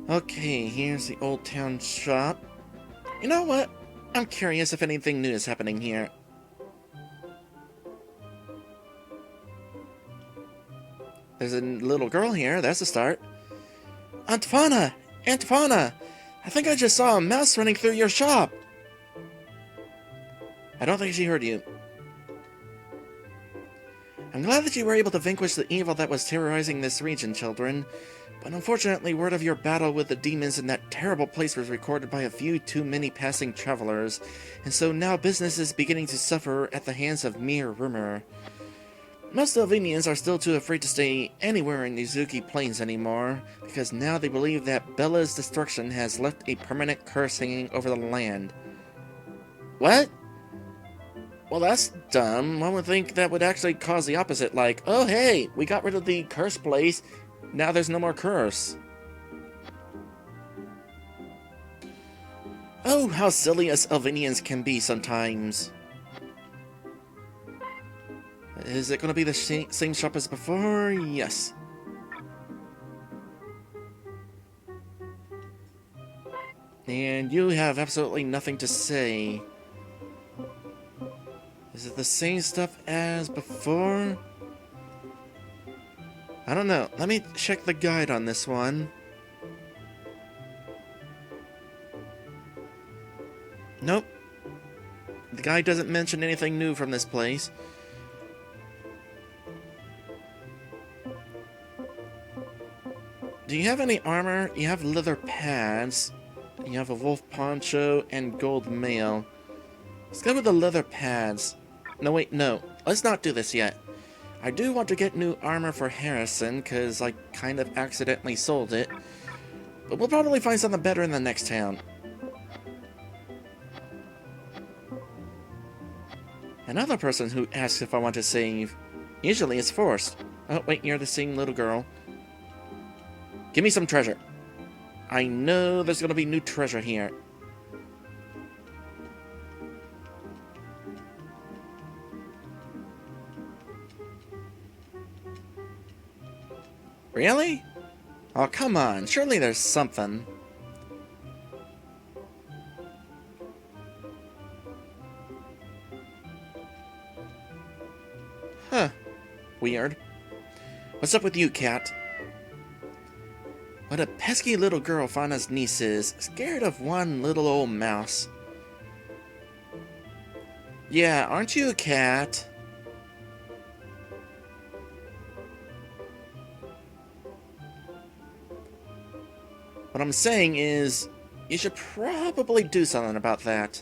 Okay, here's the old town shop. You know what? I'm curious if anything new is happening here. There's a little girl here, that's a start. Antfana! Antfana! I think I just saw a mouse running through your shop! I don't think she heard you. I'm glad that you were able to vanquish the evil that was terrorizing this region, children. But unfortunately, word of your battle with the demons in that terrible place was recorded by a few too many passing travelers, and so now business is beginning to suffer at the hands of mere rumor. Most Elvenians are still too afraid to stay anywhere in the Izuki Plains anymore, because now they believe that Bella's destruction has left a permanent curse hanging over the land. What? Well, that's dumb. One would think that would actually cause the opposite, like, oh hey, we got rid of the cursed place, now there's no more curse. Oh, how silly us Elvenians can be sometimes. Is it going to be the same shop as before? Yes. And you have absolutely nothing to say. Is it the same stuff as before? I don't know. Let me check the guide on this one. Nope. The guide doesn't mention anything new from this place. Do you have any armor? You have leather pads. You have a wolf poncho and gold mail. Let's go with the leather pads. No, wait, no. Let's not do this yet. I do want to get new armor for Harrison, because I kind of accidentally sold it. But we'll probably find something better in the next town. Another person who asks if I want to save. Usually it's forced. Oh, wait, you're the same little girl. Give me some treasure. I know there's going to be new treasure here. Really? Oh, come on. Surely there's something. Huh. Weird. What's up with you, cat? What a pesky little girl Fauna's niece is. Scared of one little old mouse. Yeah, aren't you a cat? What I'm saying is, you should probably do something about that.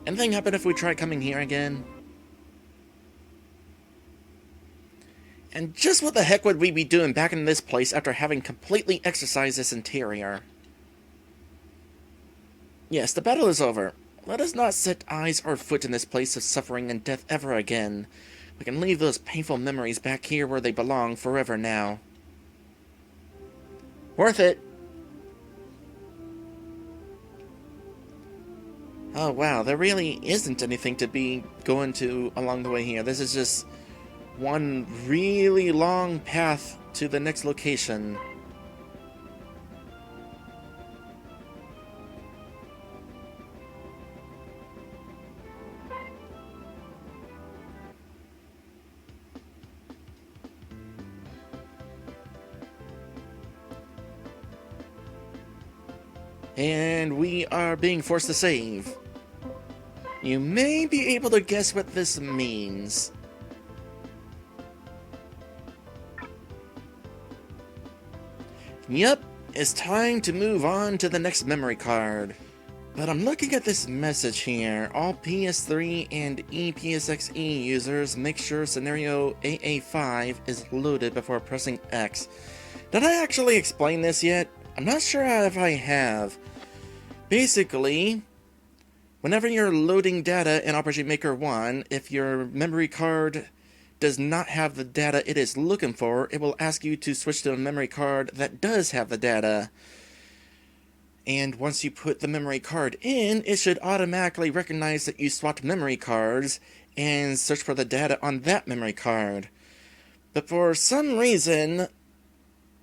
Anything happen if we try coming here again? And just what the heck would we be doing back in this place after having completely exercised this interior? Yes, the battle is over. Let us not set eyes or foot in this place of suffering and death ever again. We can leave those painful memories back here where they belong forever now. Worth it! Oh wow, there really isn't anything to be going to along the way here. This is just one really long path to the next location. And we are being forced to save. You may be able to guess what this means. Yep, it's time to move on to the next memory card. But I'm looking at this message here. All PS3 and EPSXE users, make sure scenario AA5 is loaded before pressing X. Did I actually explain this yet? I'm not sure if I have. Basically, whenever you're loading data in Operation Maker 1, if your memory card does not have the data it is looking for, it will ask you to switch to a memory card that does have the data. And once you put the memory card in, it should automatically recognize that you swapped memory cards, and search for the data on that memory card. But for some reason,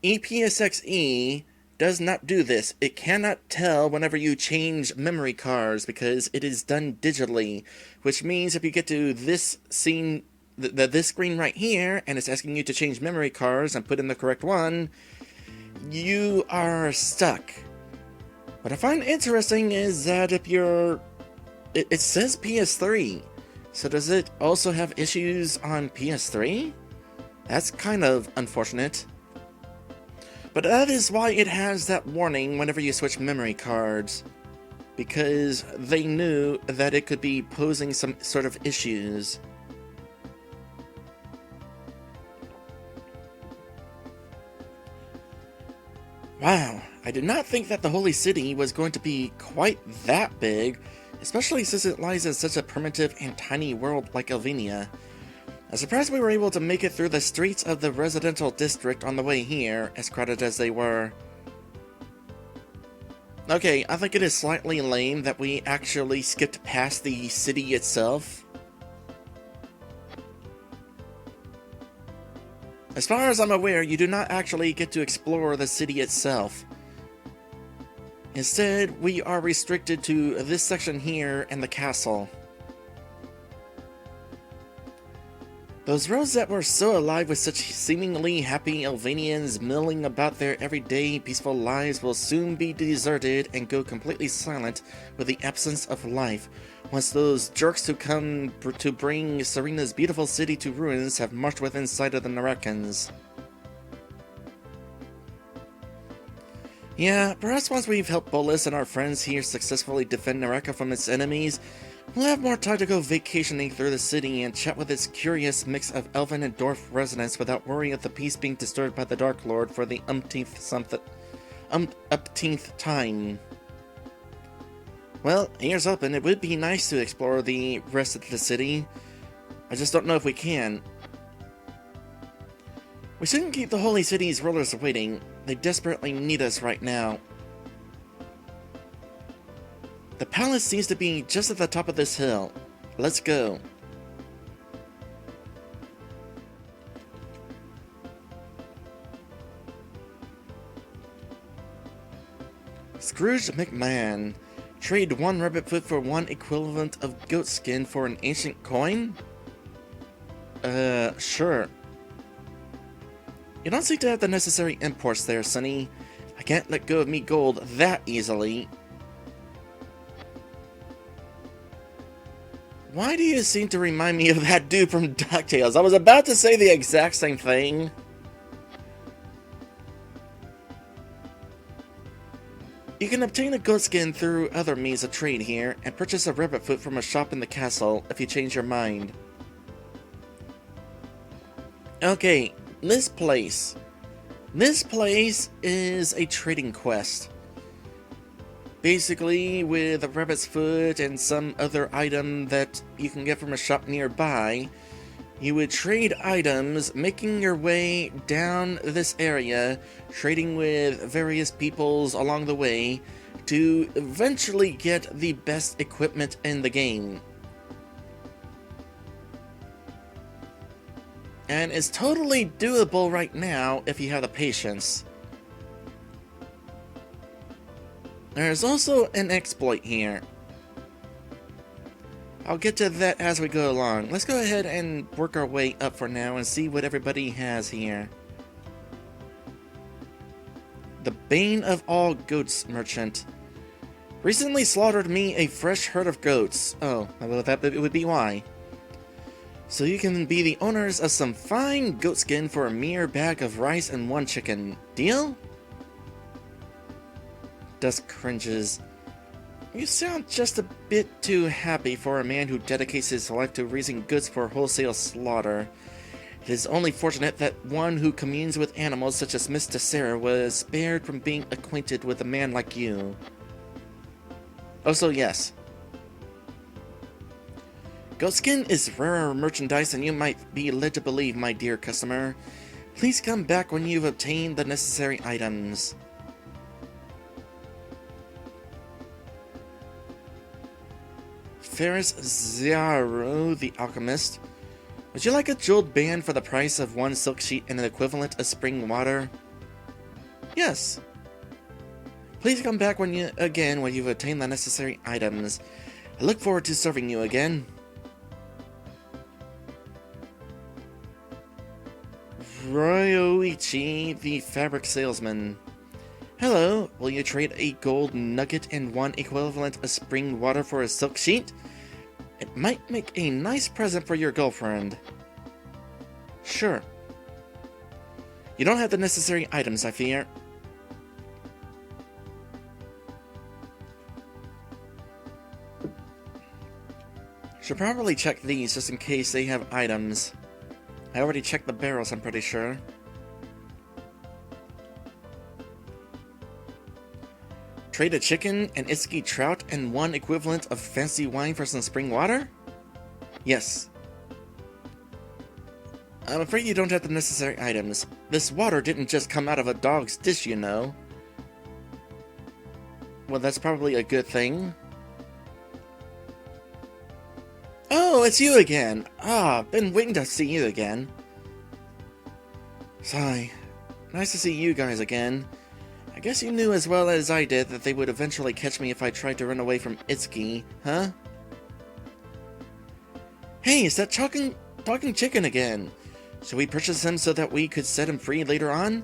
EPSXE does not do this. It cannot tell whenever you change memory cards because it is done digitally, which means if you get to this scene, this screen right here, and it's asking you to change memory cards and put in the correct one, you are stuck. What I find interesting is that if you're... It says PS3, so does it also have issues on PS3? That's kind of unfortunate. But that is why it has that warning whenever you switch memory cards, because they knew that it could be posing some sort of issues. Wow, I did not think that the Holy City was going to be quite that big, especially since it lies in such a primitive and tiny world like Elvenia. I'm surprised we were able to make it through the streets of the residential district on the way here, as crowded as they were. Okay, I think it is slightly lame that we actually skipped past the city itself. As far as I'm aware, you do not actually get to explore the city itself. Instead, we are restricted to this section here and the castle. Those roads that were so alive with such seemingly happy Elvanians milling about their everyday peaceful lives will soon be deserted and go completely silent with the absence of life, once those jerks who come to bring Serena's beautiful city to ruins have marched within sight of the Nerakans. Yeah, perhaps once we've helped Bolas and our friends here successfully defend Neraka from its enemies, we'll have more time to go vacationing through the city and chat with its curious mix of elven and dwarf residents without worry of the peace being disturbed by the Dark Lord for the umpteenth time. Well, here's hoping. It would be nice to explore the rest of the city. I just don't know if we can. We shouldn't keep the Holy City's rulers waiting. They desperately need us right now. The palace seems to be just at the top of this hill. Let's go. Scrooge McMahon. Trade one rabbit foot for one equivalent of goat skin for an ancient coin? Sure. You don't seem to have the necessary imports there, Sonny. I can't let go of me gold that easily. Why do you seem to remind me of that dude from DuckTales? I was about to say the exact same thing. You can obtain a goat skin through other means of trade here, and purchase a rabbit foot from a shop in the castle if you change your mind. Okay, this place. This place is a trading quest. Basically, with a rabbit's foot and some other item that you can get from a shop nearby, you would trade items, making your way down this area, trading with various peoples along the way, to eventually get the best equipment in the game. And it's totally doable right now if you have the patience. There's also an exploit here. I'll get to that as we go along. Let's go ahead and work our way up for now and see what everybody has here. The Bane of all Goats Merchant. Recently slaughtered me a fresh herd of goats. Oh, well, that would be why. So you can be the owners of some fine goat skin for a mere bag of rice and one chicken. Deal? Dusk cringes. You sound just a bit too happy for a man who dedicates his life to raising goods for wholesale slaughter. It is only fortunate that one who communes with animals such as Miss Tessera was spared from being acquainted with a man like you. Also, yes. Goatskin is rarer merchandise than you might be led to believe, my dear customer. Please come back when you've obtained the necessary items. Ferris Ziaru, the alchemist. Would you like a jeweled band for the price of one silk sheet and an equivalent of spring water? Yes. Please come back when you've attained the necessary items. I look forward to serving you again. Keronichi, the fabric salesman. Hello, will you trade a gold nugget and one equivalent of spring water for a silk sheet? It might make a nice present for your girlfriend. Sure. You don't have the necessary items, I fear. Should probably check these just in case they have items. I already checked the barrels, I'm pretty sure. Trade a chicken, an Itsuki trout, and one equivalent of fancy wine for some spring water? Yes. I'm afraid you don't have the necessary items. This water didn't just come out of a dog's dish, you know. Well, that's probably a good thing. Oh, it's you again! Been waiting to see you again. Sigh. Nice to see you guys again. I guess you knew as well as I did that they would eventually catch me if I tried to run away from Itsuki, huh? Hey, it's that talking chicken again. Should we purchase him so that we could set him free later on?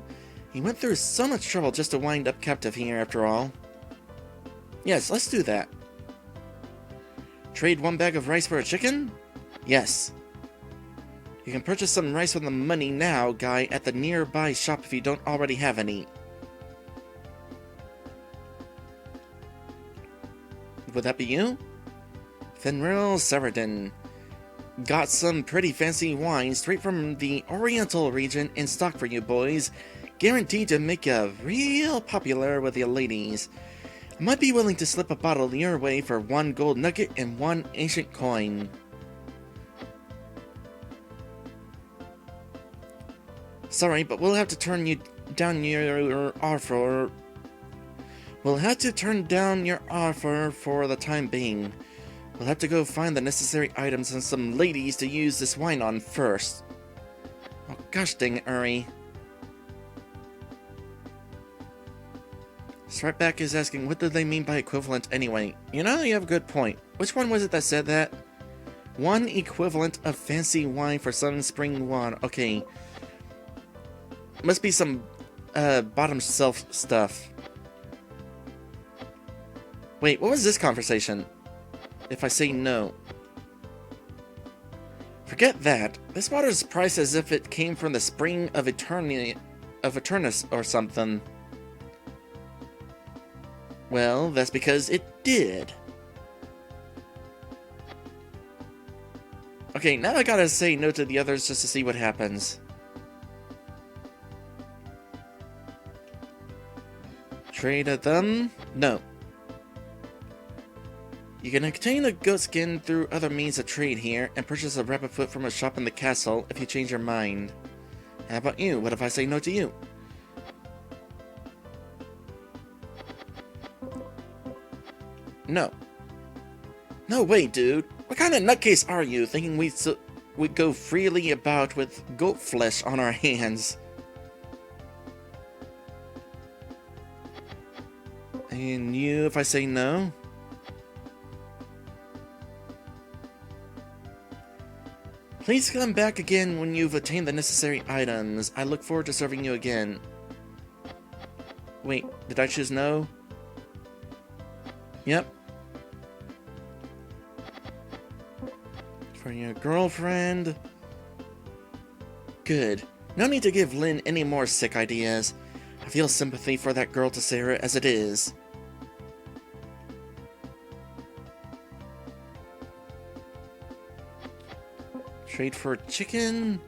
He went through so much trouble just to wind up captive here after all. Yes, let's do that. Trade one bag of rice for a chicken? Yes. You can purchase some rice with the money now, guy, at the nearby shop if you don't already have any. Would that be you? Fenrir Saradin. Got some pretty fancy wine straight from the Oriental region in stock for you boys. Guaranteed to make you real popular with the ladies. I might be willing to slip a bottle your way for one gold nugget and one ancient coin. Sorry, but we'll have to turn down your offer. We'll have to turn down your offer for the time being. We'll have to go find the necessary items and some ladies to use this wine on first. Oh gosh dang it, Uri. Stripback is asking, what do they mean by equivalent anyway? You know, you have a good point. Which one was it that said that? One equivalent of fancy wine for some spring water. Okay. Must be some bottom shelf stuff. Wait, what was this conversation? If I say no. Forget that. This water is priced as if it came from the spring of Eternus or something. Well, that's because it did. Okay, now I gotta say no to the others just to see what happens. Trade a them? No. You can obtain a goat skin through other means of trade here, and purchase a rabbit foot from a shop in the castle if you change your mind. How about you? What if I say no to you? No. No way, dude. What kind of nutcase are you, thinking we'd go freely about with goat flesh on our hands? And you, if I say no? Please come back again when you've attained the necessary items. I look forward to serving you again. Wait, did I choose no? Yep. For your girlfriend. Good. No need to give Lynn any more sick ideas. I feel sympathy for that girl to Sarah as it is. Trade for chicken?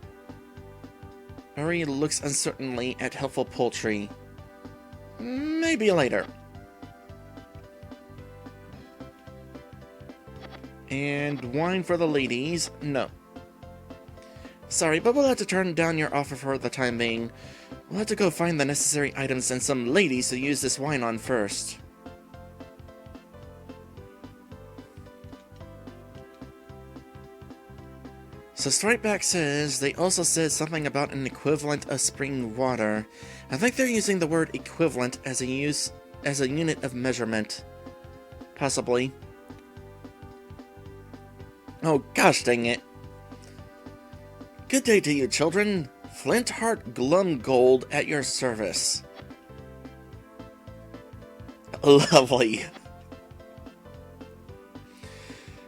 Uri looks uncertainly at helpful poultry. Maybe later. And wine for the ladies? No. Sorry, but we'll have to turn down your offer for the time being. We'll have to go find the necessary items and some ladies to use this wine on first. So Strikeback says they also said something about an equivalent of spring water. I think they're using the word equivalent as a unit of measurement. Possibly. Oh gosh dang it. Good day to you, children. Flintheart Glumgold at your service. Lovely.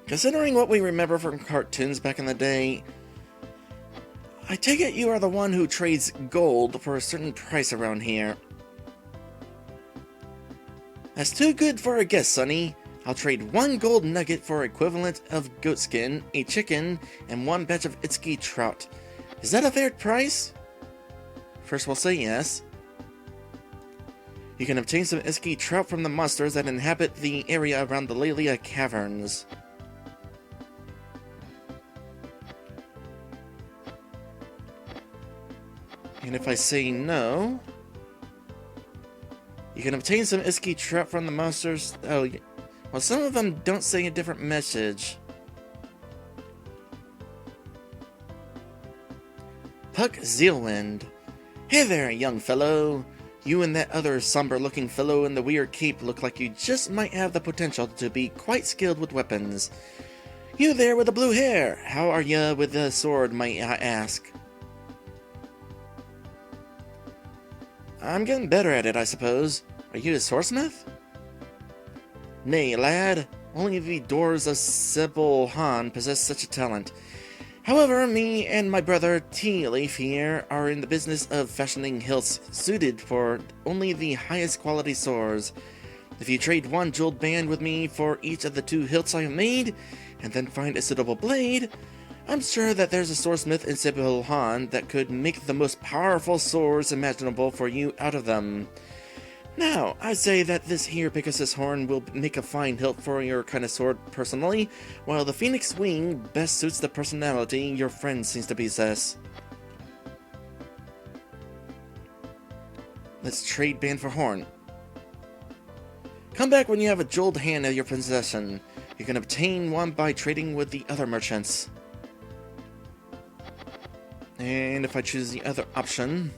Considering what we remember from cartoons back in the day, I take it you are the one who trades gold for a certain price around here. That's too good for a guess, Sonny. I'll trade 1 gold nugget for equivalent of goatskin, a chicken, and 1 batch of Itsuki trout. Is that a fair price? First we'll say yes. You can obtain some Itsuki trout from the monsters that inhabit the area around the Lelia Caverns. And if I say no, you can obtain some Itsuki trout from the monsters. Oh, well, some of them don't say a different message. Puck Zealwind. Hey there, young fellow. You and that other somber-looking fellow in the weird cape look like you just might have the potential to be quite skilled with weapons. You there with the blue hair. How are ya with the sword, might I ask? I'm getting better at it, I suppose. Are you a swordsmith? Nay, lad. Only the doors of Sybil Han possess such a talent. However, me and my brother Tea-Leaf here are in the business of fashioning hilts suited for only the highest quality swords. If you trade 1 jeweled band with me for each of the 2 hilts I have made, and then find a suitable blade, I'm sure that there's a swordsmith in Sybil Han that could make the most powerful swords imaginable for you out of them. Now, I say that this here Pegasus horn will make a fine hilt for your kind of sword personally, while the Phoenix wing best suits the personality your friend seems to possess. Let's trade band for horn. Come back when you have a jeweled hand at your possession. You can obtain one by trading with the other merchants. And if I choose the other option,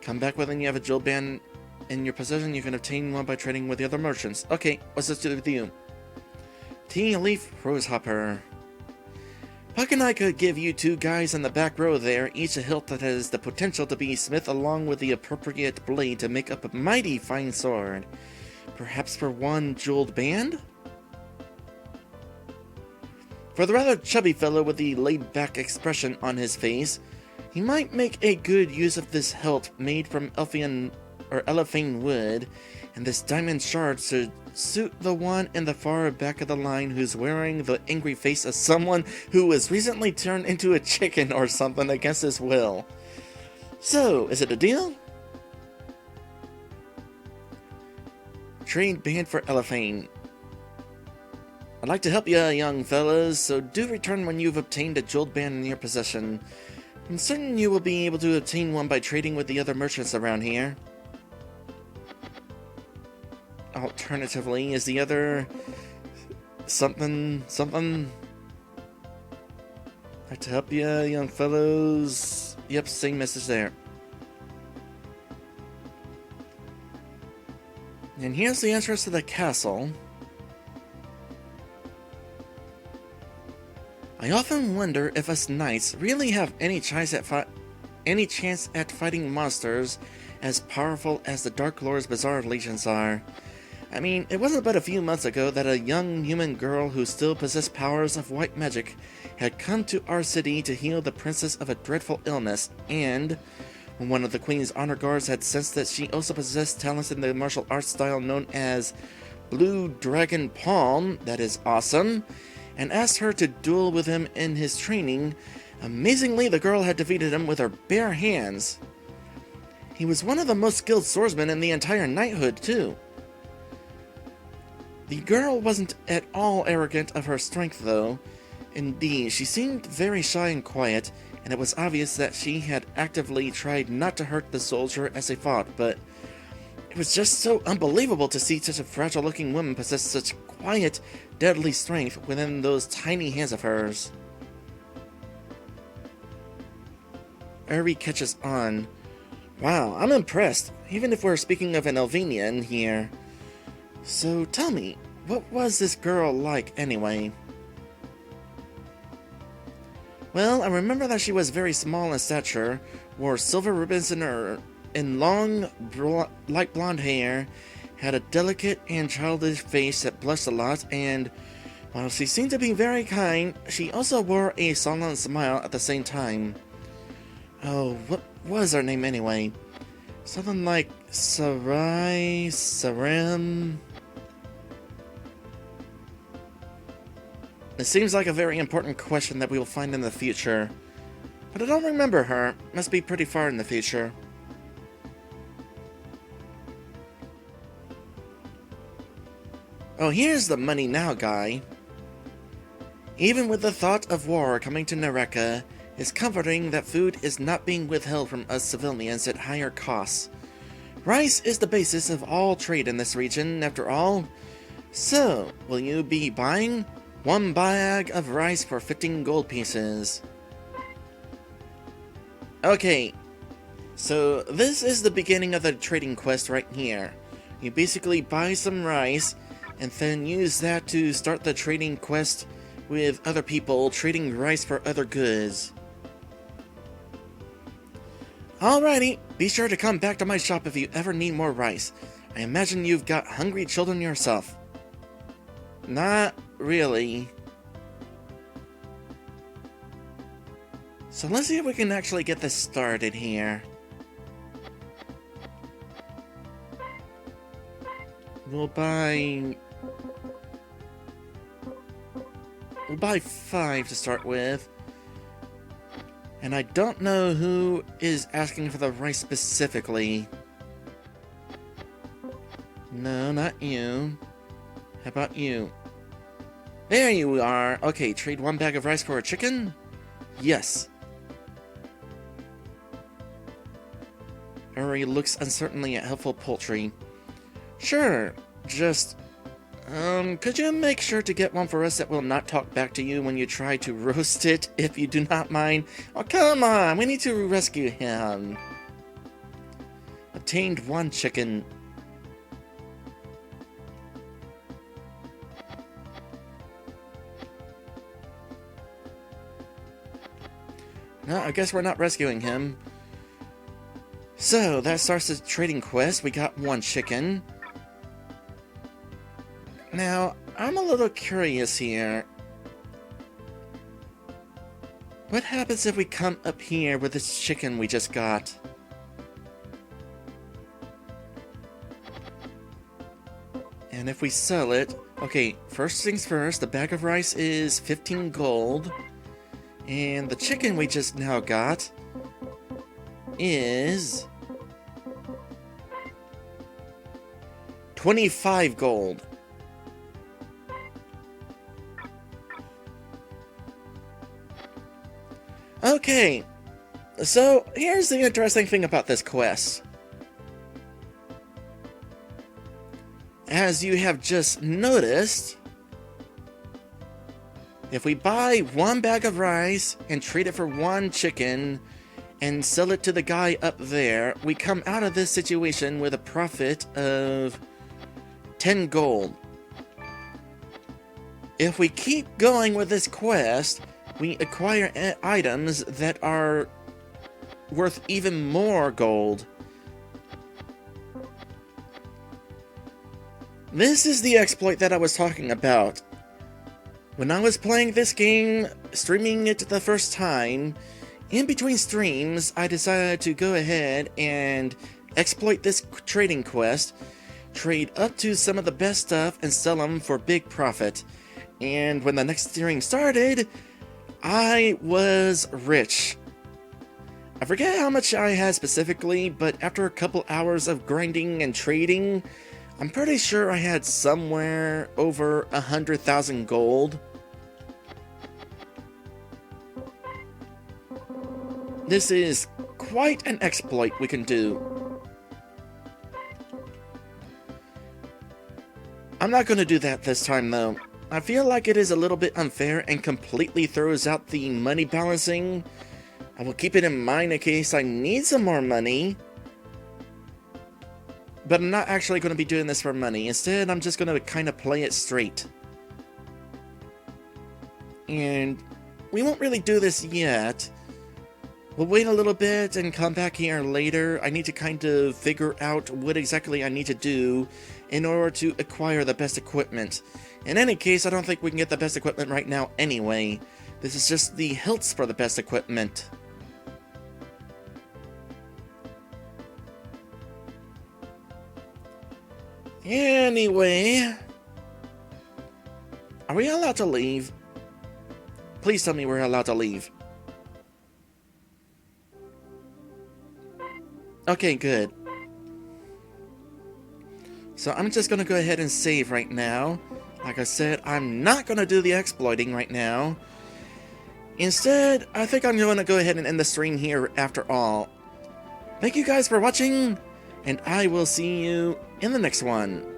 come back when you have a jeweled band in your possession. You can obtain one by trading with the other merchants. Okay, what's this to do with you? Tea-Leaf Rosehopper. Puck and I could give you 2 guys in the back row there, each a hilt that has the potential to be smith along with the appropriate blade to make up a mighty fine sword. Perhaps for 1 jeweled band? For the rather chubby fellow with the laid-back expression on his face, he might make a good use of this hilt made from elephane wood, and this diamond shard should suit the one in the far back of the line who's wearing the angry face of someone who was recently turned into a chicken or something against his will. So, is it a deal? Trade band for elephane. I'd like to help you, young fellas, so do return when you've obtained a jeweled band in your possession. I'm certain you will be able to obtain one by trading with the other merchants around here. Alternatively, is the other something? I'd like to help you, young fellows. Yep, same message there. And here's the entrance to the castle. I often wonder if us knights really have any chance at fighting monsters as powerful as the Dark Lord's bizarre legions are. I mean, it wasn't but a few months ago that a young human girl who still possessed powers of white magic had come to our city to heal the princess of a dreadful illness, and when one of the queen's honor guards had sensed that she also possessed talents in the martial arts style known as Blue Dragon Palm, that is awesome, and asked her to duel with him in his training, amazingly the girl had defeated him with her bare hands. He was one of the most skilled swordsmen in the entire knighthood, too. The girl wasn't at all arrogant of her strength, though. Indeed, she seemed very shy and quiet, and it was obvious that she had actively tried not to hurt the soldier as they fought, but It was just so unbelievable to see such a fragile-looking woman possess such quiet, deadly strength within those tiny hands of hers. Eri catches on. Wow, I'm impressed, even if we're speaking of an Elvenian here. So tell me, what was this girl like anyway? Well, I remember that she was very small in stature, wore silver ribbons in long, light blonde hair, had a delicate and childish face that blushed a lot, and while she seemed to be very kind, she also wore a solemn smile at the same time. Oh, what was her name anyway? Something like Saram... It seems like a very important question that we will find in the future. But I don't remember her. Must be pretty far in the future. Oh, here's the money now, guy. Even with the thought of war coming to Neraka, it's comforting that food is not being withheld from us civilians at higher costs. Rice is the basis of all trade in this region, after all. So, will you be buying? 1 bag of rice for 15 gold pieces. Okay, so this is the beginning of the trading quest right here. You basically buy some rice, and then use that to start the trading quest with other people, trading rice for other goods. Alrighty, be sure to come back to my shop if you ever need more rice. I imagine you've got hungry children yourself. Not really. So let's see if we can actually get this started here. We'll buy 5 to start with. And I don't know who is asking for the rice specifically. No, not you. How about you? There you are! Okay, trade 1 bag of rice for a chicken? Yes. Eri looks uncertainly at helpful poultry. Sure, just... could you make sure to get one for us that will not talk back to you when you try to roast it, if you do not mind? Oh, come on! We need to rescue him! Obtained 1 chicken. No, I guess we're not rescuing him. So, that starts the trading quest. We got 1 chicken. Now, I'm a little curious here. What happens if we come up here with this chicken we just got? And if we sell it... Okay, first things first, the bag of rice is 15 gold. And the chicken we just now got is 25 gold. Okay, so here's the interesting thing about this quest. As you have just noticed, if we buy 1 bag of rice and trade it for 1 chicken and sell it to the guy up there, we come out of this situation with a profit of 10 gold. If we keep going with this quest, we acquire items that are worth even more gold. This is the exploit that I was talking about. When I was playing this game, streaming it the first time, in between streams, I decided to go ahead and exploit this trading quest, trade up to some of the best stuff, and sell them for big profit. And when the next stream started, I was rich. I forget how much I had specifically, but after a couple hours of grinding and trading, I'm pretty sure I had somewhere over 100,000 gold. This is quite an exploit we can do. I'm not going to do that this time, though. I feel like it is a little bit unfair and completely throws out the money balancing. I will keep it in mind in case I need some more money. But I'm not actually going to be doing this for money. Instead, I'm just going to kind of play it straight. And we won't really do this yet. We'll wait a little bit and come back here later. I need to kind of figure out what exactly I need to do in order to acquire the best equipment. In any case, I don't think we can get the best equipment right now anyway. This is just the hilts for the best equipment. Anyway, are we allowed to leave? Please tell me we're allowed to leave. Okay, good. So I'm just going to go ahead and save right now. Like I said, I'm not going to do the exploiting right now. Instead, I think I'm going to go ahead and end the stream here after all. Thank you guys for watching, and I will see you in the next one.